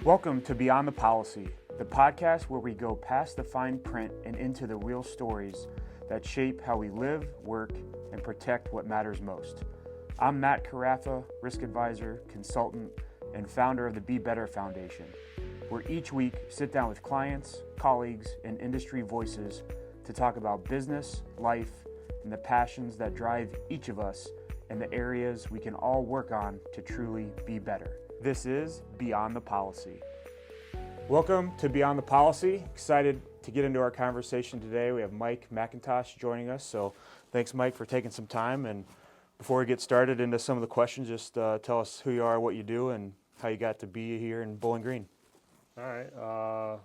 Welcome to Beyond the Policy, the podcast where we go past the fine print and into the real stories that shape how we live, work, and protect what matters most. I'm Matt Karaffa, risk advisor, consultant, and founder of the Be Better Foundation, where each week sit down with clients, colleagues, and industry voices to talk about business, life, and the passions that drive each of us and the areas we can all work on to truly be better. This is Beyond the Policy. Welcome to Beyond the Policy. Excited to get into our conversation today. We have Mike McIntosh joining us. So thanks, Mike, for taking some time. And before we get started into some of the questions, just tell us who you are, what you do, and how you got to be here in Bowling Green. All right.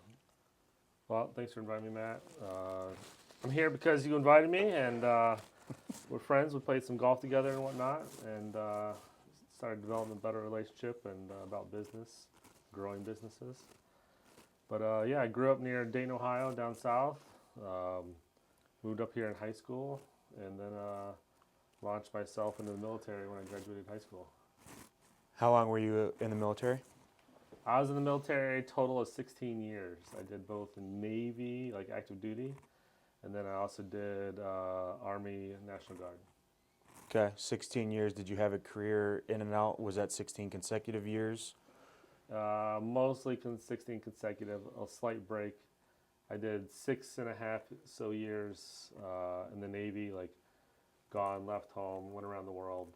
Well, thanks for inviting me, Matt. I'm here because you invited me, and we're friends. We played some golf together and whatnot, and started developing a better relationship and about business, growing businesses. But yeah, I grew up near Dayton, Ohio, down south. Moved up here in high school, and then launched myself into the military when I graduated high school. How long were you in the military? I was in the military a total of 16 years. I did both in Navy, like active duty, and then I also did Army National Guard. Okay, 16 years. Did you have a career in and out? Was that 16 consecutive years? Mostly 16 consecutive, a slight break. I did 6.5 so years in the Navy, like gone, left home, went around the world,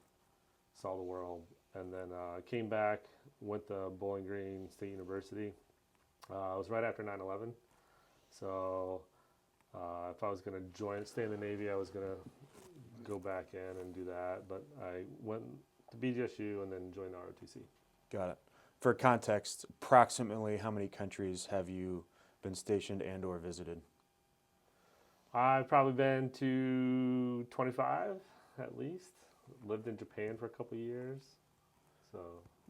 saw the world, and then came back, went to Bowling Green State University. It was right after 9/11, so if I was going to stay in the Navy, I was going to go back in and do that, but I went to BGSU and then joined ROTC. Got it. For context, approximately how many countries have you been stationed and or visited? I've probably been to 25 at least. Lived in Japan for a couple of years. So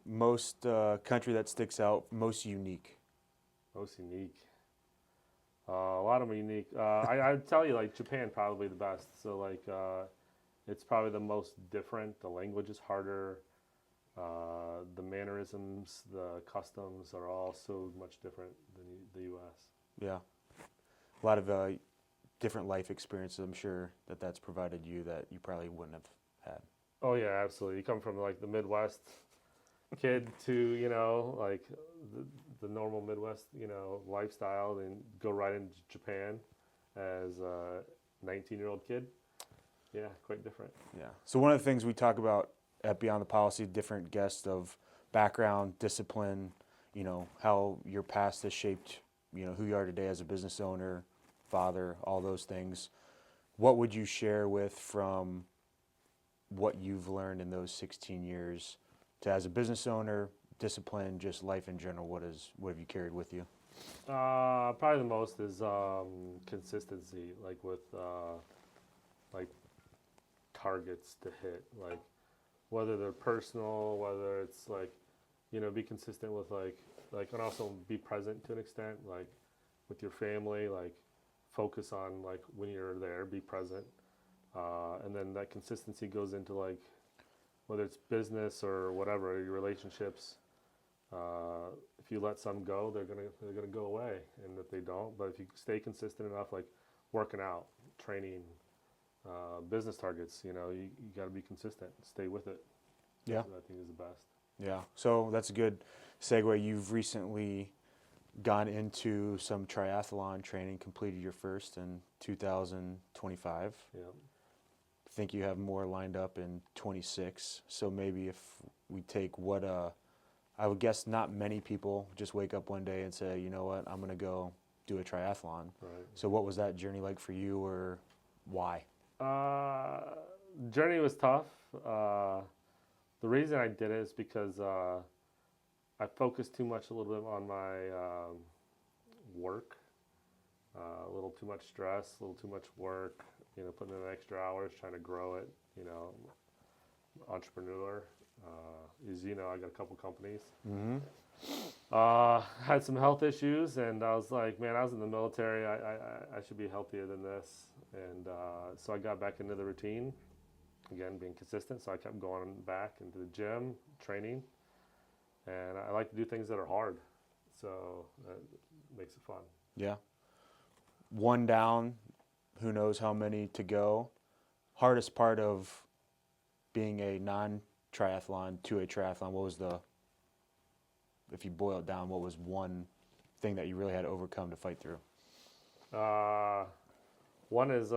Most country that sticks out, most unique. Most unique. A lot of them are unique. I'd tell you, like, Japan probably the best. So, like, it's probably the most different. The language is harder. The mannerisms, the customs are all so much different than the U.S. Yeah. A lot of different life experiences, I'm sure, that's provided you that you probably wouldn't have had. Oh, yeah, absolutely. You come from, like, the Midwest kid to, like the normal Midwest, lifestyle, and go right into Japan as a 19-year-old kid. Yeah, quite different. Yeah. So one of the things we talk about at Beyond the Policy, different guests of background, discipline, how your past has shaped, who you are today as a business owner, father, all those things. What would you share with from what you've learned in those 16 years to, as a business owner, discipline, just life in general? What have you carried with you? Probably the most is consistency, like with like targets to hit, like whether they're personal, whether it's like, be consistent with like, and also be present to an extent, like with your family, like focus on like when you're there, be present, and then that consistency goes into like whether it's business or whatever, your relationships. If you let some go, they're gonna go away, and if they don't, but if you stay consistent enough, like working out, training, business targets, you got to be consistent, stay with it. Yeah, that's what I think is the best. Yeah, so that's a good segue. You've recently gone into some triathlon training, completed your first in 2025. Yeah. I think you have more lined up in 26. So maybe if we take what I would guess not many people just wake up one day and say, you know what, I'm going to go do a triathlon. Right. So what was that journey like for you, or why? Journey was tough. The reason I did it is because I focused too much a little bit on my work, a little too much stress, a little too much work, putting in extra hours, trying to grow it, entrepreneur. As you know, I got a couple companies. Mm-hmm. Had some health issues, and I was like, man, I was in the military. I should be healthier than this. And so I got back into the routine, again, being consistent. So I kept going back into the gym, training. And I like to do things that are hard. So that makes it fun. Yeah. One down, who knows how many to go. Hardest part of being a non-triathlon to a triathlon, what was if you boil it down, what was one thing that you really had to overcome to fight through? One is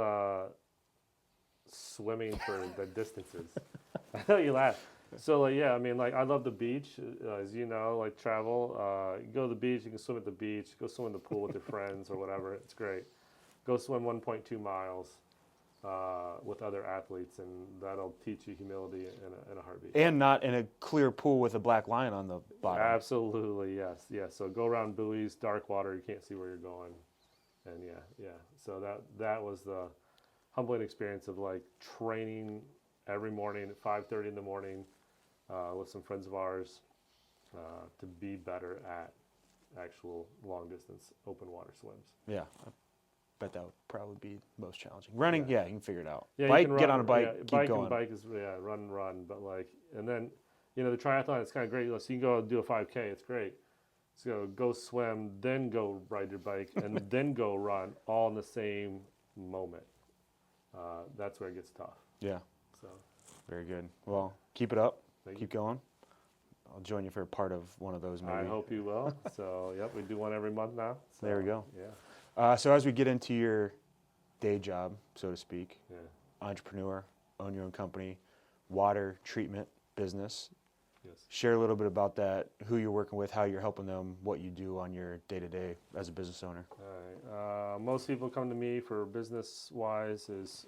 swimming for the distances. I know you laugh. So I mean, I love the beach, as you know, travel. You go to the beach, you can swim at the beach, go swim in the pool with your friends or whatever. It's great. Go swim 1.2 miles with other athletes, and that'll teach you humility in a heartbeat. And not in a clear pool with a black line on the bottom. Absolutely, yes. So go around buoys, dark water, you can't see where you're going. And yeah. So that was the humbling experience of training every morning at 5:30 in the morning with some friends of ours to be better at actual long distance open water swims. Yeah, I bet that would probably be most challenging. Running, yeah, you can figure it out. Yeah, bike, you can get run, on a bike, yeah, keep bike going. And bike is run, but and then the triathlon is kind of great. So you can go do a 5K, it's great. So go swim, then go ride your bike, and then go run all in the same moment. That's where it gets tough. Yeah. So very good. Well, keep it up. Thank Keep you. going. I'll join you for a part of one of those maybe. I hope you will. So we do one every month now. So, there we go. Yeah. So as we get into your day job, so to speak, Yeah. entrepreneur, own your own company, water treatment business. Yes. Share a little bit about that, who you're working with, how you're helping them, what you do on your day-to-day as a business owner. All right. Most people come to me for business-wise is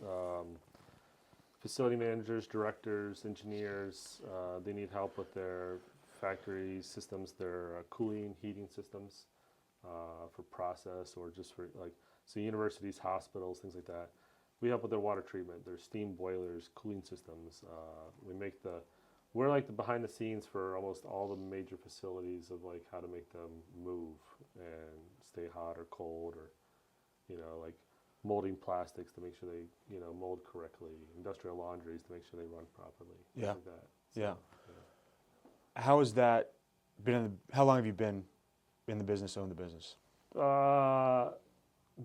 facility managers, directors, engineers. They need help with their factory systems, their cooling, heating systems for process or just for so universities, hospitals, things like that. We help with their water treatment, their steam boilers, cooling systems. We're like the behind the scenes for almost all the major facilities of how to make them move and stay hot or cold, or molding plastics to make sure they mold correctly, industrial laundries to make sure they run properly. Yeah. Like that. So, yeah. How has that been? How long have you been in the business, owned the business?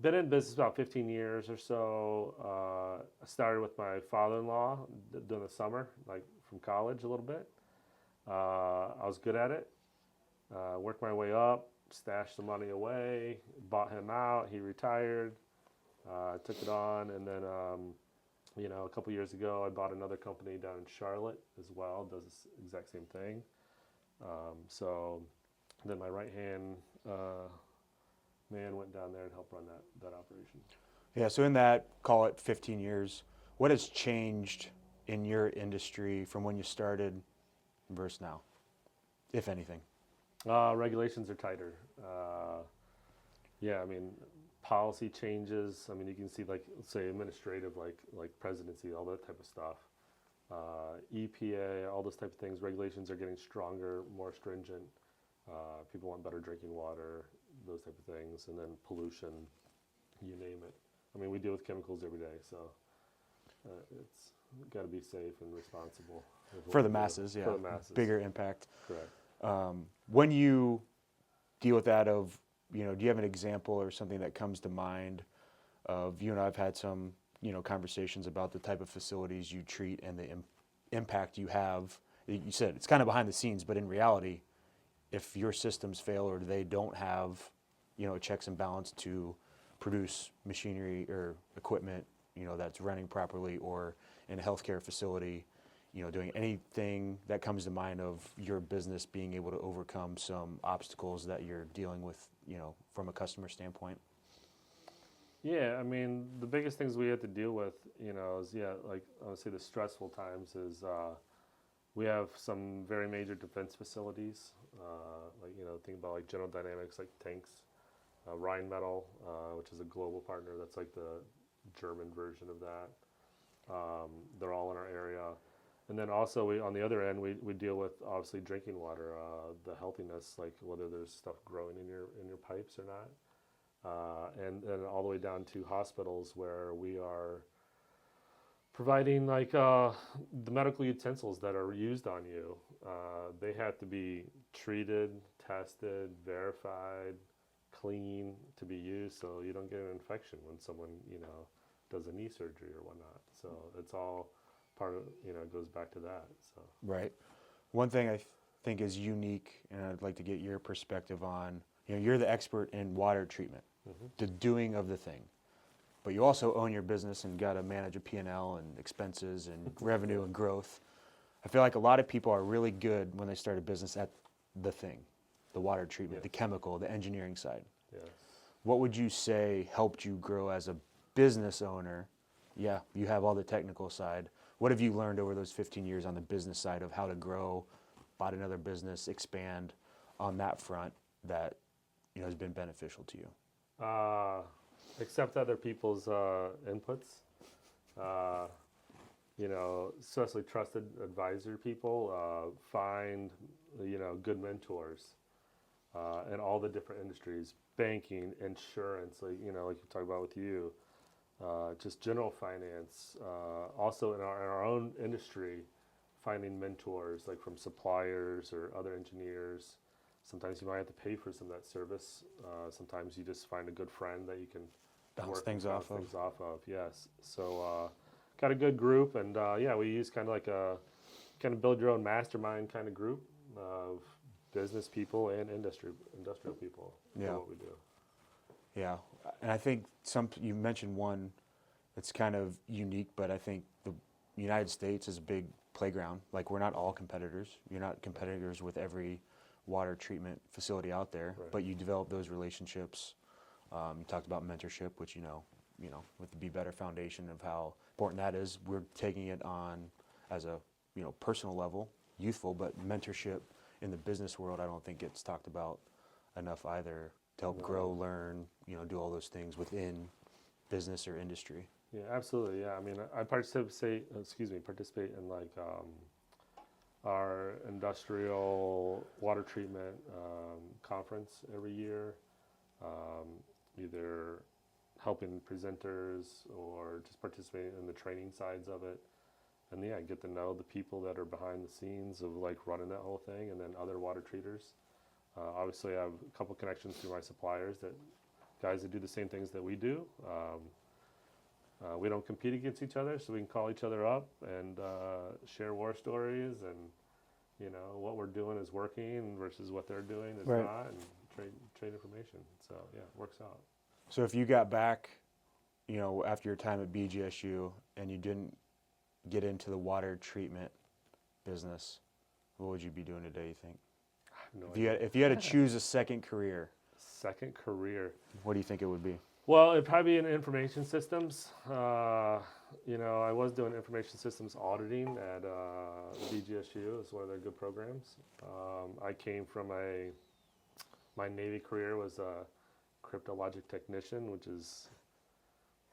Been in business about 15 years or so. I started with my father-in-law during the summer, from college a little bit. I was good at it. Worked my way up, stashed the money away, bought him out. He retired. Took it on, and then a couple years ago, I bought another company down in Charlotte as well. Does this exact same thing. So then my right-hand man went down there and helped run that operation. Yeah, so in that, call it 15 years, what has changed in your industry from when you started versus now, if anything? Regulations are tighter. I mean, policy changes. I mean, you can see let's say administrative, like presidency, all that type of stuff. EPA, all those type of things. Regulations are getting stronger, more stringent. People want better drinking water, those type of things, and then pollution, you name it. I mean, we deal with chemicals every day, so it's got to be safe and responsible. For the masses, yeah. For the masses. Bigger impact. Correct. When you deal with that do you have an example or something that comes to mind of, you and I have had some, conversations about the type of facilities you treat and the impact you have. You said it's kind of behind the scenes, but in reality, if your systems fail or they don't have, checks and balance to produce machinery or equipment, that's running properly, or in a healthcare facility, doing anything that comes to mind of your business being able to overcome some obstacles that you're dealing with, from a customer standpoint? Yeah, I mean, the biggest things we have to deal with, is, I would say the stressful times is we have some very major defense facilities, think about General Dynamics, tanks, Rheinmetall, which is a global partner, that's the German version of that. They're all in our area. And then also on the other end, we deal with obviously drinking water, the healthiness, whether there's stuff growing in your pipes or not. And then all the way down to hospitals where we are providing the medical utensils that are used on you. They have to be treated, tested, verified, clean to be used, so you don't get an infection when someone, does a knee surgery or whatnot. So it's all part of, it goes back to that. So Right. One thing I think is unique, and I'd like to get your perspective on, you're the expert in water treatment, the doing of the thing. But you also own your business and got to manage a P&L and expenses and revenue and growth. I feel like a lot of people are really good when they start a business at the thing, the water treatment, the chemical, the engineering side. yes. What would you say helped you grow as a business owner? Yeah, you have all the technical side. What have you learned over those 15 years on the business side of how to grow, bought another business, expand on that front that has been beneficial to you? Accept other people's inputs. Especially trusted advisor people. Find good mentors in all the different industries, banking, insurance, like you talk about with you, just general finance. Also in our own industry, finding mentors like from suppliers or other engineers. Sometimes you might have to pay for some of that service. Sometimes you just find a good friend that you can Bounce things off of. Yes. So got a good group, and we use kind of build your own mastermind kind of group of business people and industrial people. Yeah. What we do. Yeah, and I think you mentioned one that's kind of unique, but I think the United States is a big playground. Like, we're not all competitors. You're not competitors with every water treatment facility out there, Right. but you develop those relationships. You talked about mentorship, which with the Be Better Foundation of how important that is. We're taking it on as a personal level, youthful, but mentorship in the business world, I don't think gets talked about enough either, to help grow, learn, do all those things within business or industry. Yeah, absolutely. Yeah, I mean, I participate in like our industrial water treatment conference every year, either helping presenters or just participating in the training sides of it. And get to know the people that are behind the scenes of like running that whole thing, and then other water treaters. Obviously, I have a couple connections through my suppliers, guys that do the same things that we do. We don't compete against each other, so we can call each other up and share war stories, and what we're doing is working versus what they're doing is Right. not, and trade information. So it works out. So if you got back, after your time at BGSU and you didn't get into the water treatment business, what would you be doing today, you think? No If you had to choose a second career, Second career. what do you think it would be? Well, it'd probably be in information systems. I was doing information systems auditing at BGSU. It's one of their good programs. I came from my Navy career was a cryptologic technician, which is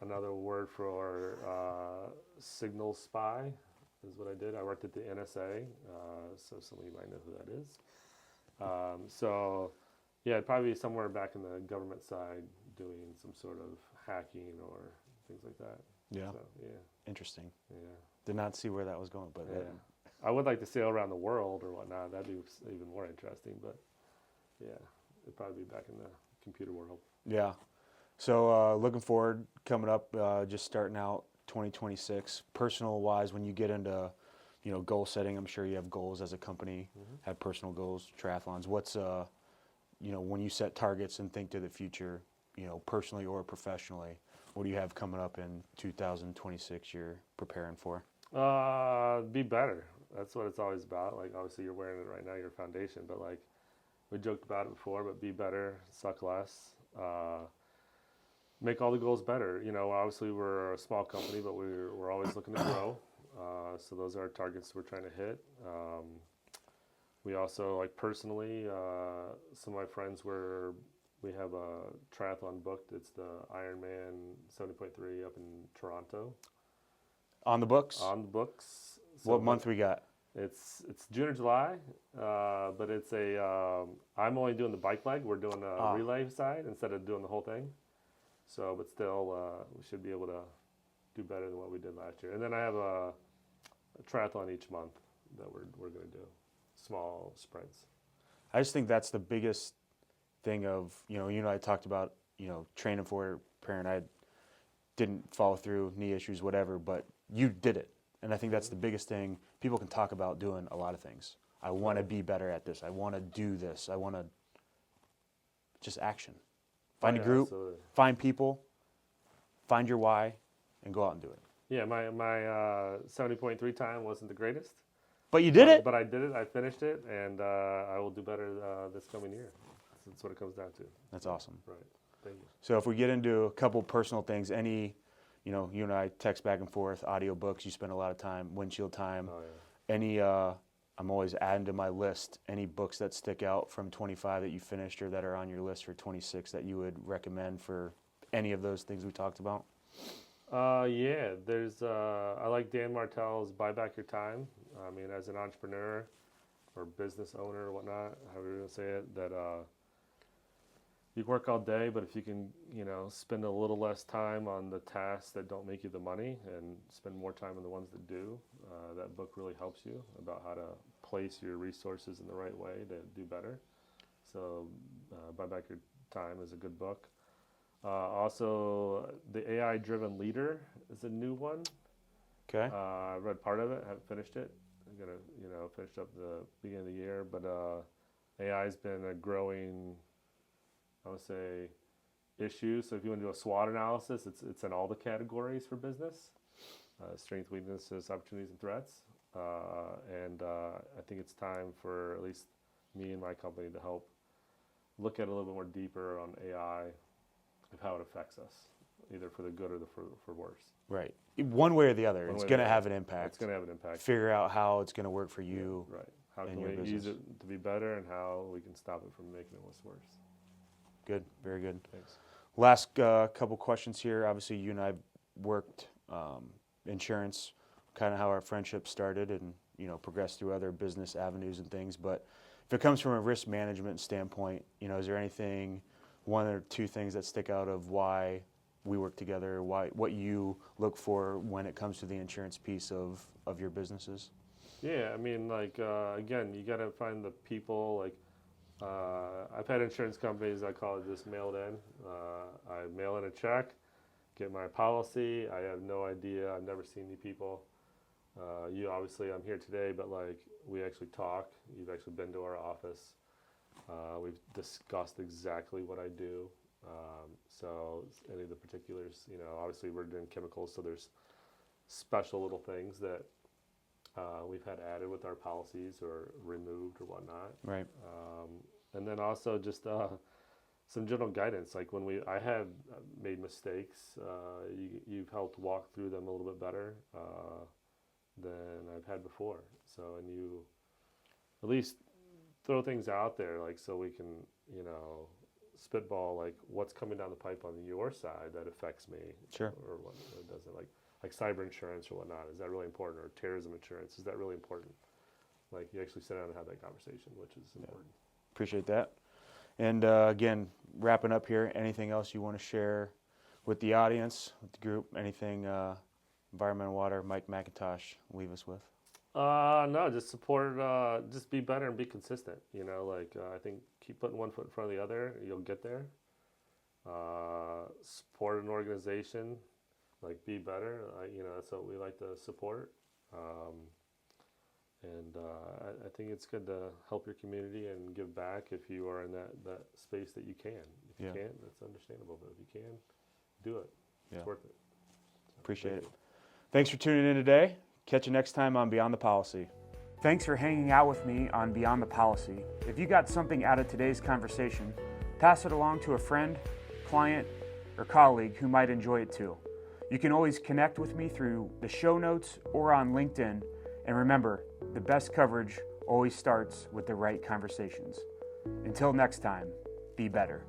another word for signal spy, is what I did. I worked at the NSA, so some of you might know who that is. It'd probably be somewhere back in the government side doing some sort of hacking or things like that. Yeah. So, Interesting. Yeah. Did not see where that was going, but Yeah. I would like to sail around the world or whatnot. That'd be even more interesting, but it'd probably be back in the computer world. yeah. So looking forward, coming up, just starting out 2026, personal wise, when you get into, goal setting, I'm sure you have goals as a company, have personal goals, triathlons. What's, when you set targets and think to the future, personally or professionally, what do you have coming up in 2026 you're preparing for? Be better. That's what it's always about. Like, obviously you're wearing it right now, your foundation, but like we joked about it before, but be better, suck less, make all the goals better. Obviously we're a small company, but we're always looking to grow. So those are our targets we're trying to hit. We also, like personally, some of my friends we have a triathlon booked. It's the Ironman 70.3 up in Toronto. On the books? On the books. So what month we got? It's June or July, but it's I'm only doing the bike leg. We're doing the relay side instead of doing the whole thing. So, but still, we should be able to do better than what we did last year. And then I have a triathlon each month that we're going to do, small sprints. I just think that's the biggest thing of, you know, I talked about, training for a parent. I didn't follow through, knee issues, whatever, but you did it. And I think that's the biggest thing. People can talk about doing a lot of things. I want to be better at this. I want to do this. I want to just action. Find a group, absolutely. find people, find your why, and go out and do it. Yeah, my 70.3 time wasn't the greatest. But you did it. But I did it. I finished it, and I will do better this coming year. That's what it comes down to. That's awesome. Right. Thank you. So if we get into a couple personal things, you and I text back and forth, audiobooks, you spend a lot of time, windshield time. Oh, yeah. I'm always adding to my list, any books that stick out from 25 that you finished or that are on your list for 26 that you would recommend for any of those things we talked about? Yeah, there's, I like Dan Martell's Buy Back Your Time. I mean, as an entrepreneur or business owner or whatnot, however you're going to say it, that you work all day, but if you can, spend a little less time on the tasks that don't make you the money and spend more time on the ones that do, that book really helps you about how to place your resources in the right way to do better. So Buy Back Your Time is a good book. Also, The AI-Driven Leader is a new one. Okay. I read part of it, haven't finished it. I'm going to, finish up the beginning of the year, but AI's been a growing, I would say, issue. So if you want to do a SWOT analysis, it's in all the categories for business. Strengths, weaknesses, opportunities, and threats. And I think it's time for at least me and my company to help look at it a little bit more deeper on AI, of how it affects us, either for the good or for worse. Right. One way or the other, it's going to have an impact. It's going to have an impact. Figure out how it's going to work for you. Yeah, right. How can we use it to be better, and how we can stop it from making it worse. Good. Very good. Thanks. Last couple questions here. Obviously, you and I worked insurance, kind of how our friendship started, and progressed through other business avenues and things. But if it comes from a risk management standpoint, is there anything, one or two things that stick out of why we work together, what you look for when it comes to the insurance piece of your businesses? Yeah, I mean, again, you got to find the people. I've had insurance companies, I call it just mailed in. I mail in a check, get my policy. I have no idea. I've never seen the people. You obviously, I'm here today, but we actually talk. You've actually been to our office. We've discussed exactly what I do. So any of the particulars, obviously we're doing chemicals, so there's special little things that we've had added with our policies or removed or whatnot. Right. And then also just some general guidance. Like when I have made mistakes, you've helped walk through them a little bit better than I've had before. So, and you at least throw things out there, so we can, spitball what's coming down the pipe on your side that affects me. Sure. Or what doesn't, like cyber insurance or whatnot. Is that really important? Or terrorism insurance, is that really important? You actually sit down and have that conversation, which is important. Appreciate that. And again, wrapping up here, anything else you want to share with the audience, with the group? Anything Environmental Water, Mike McIntosh, leave us with? No, just support, just be better and be consistent. I think keep putting one foot in front of the other, you'll get there. Support an organization, be better. That's what we like to support. And I think it's good to help your community and give back if you are in that space that you can. If you can't, that's understandable. But if you can, do it. It's worth it. So, appreciate it. Thanks for tuning in today. Catch you next time on Beyond the Policy. Thanks for hanging out with me on Beyond the Policy. If you got something out of today's conversation, pass it along to a friend, client, or colleague who might enjoy it too. You can always connect with me through the show notes or on LinkedIn. And remember, the best coverage always starts with the right conversations. Until next time, be better.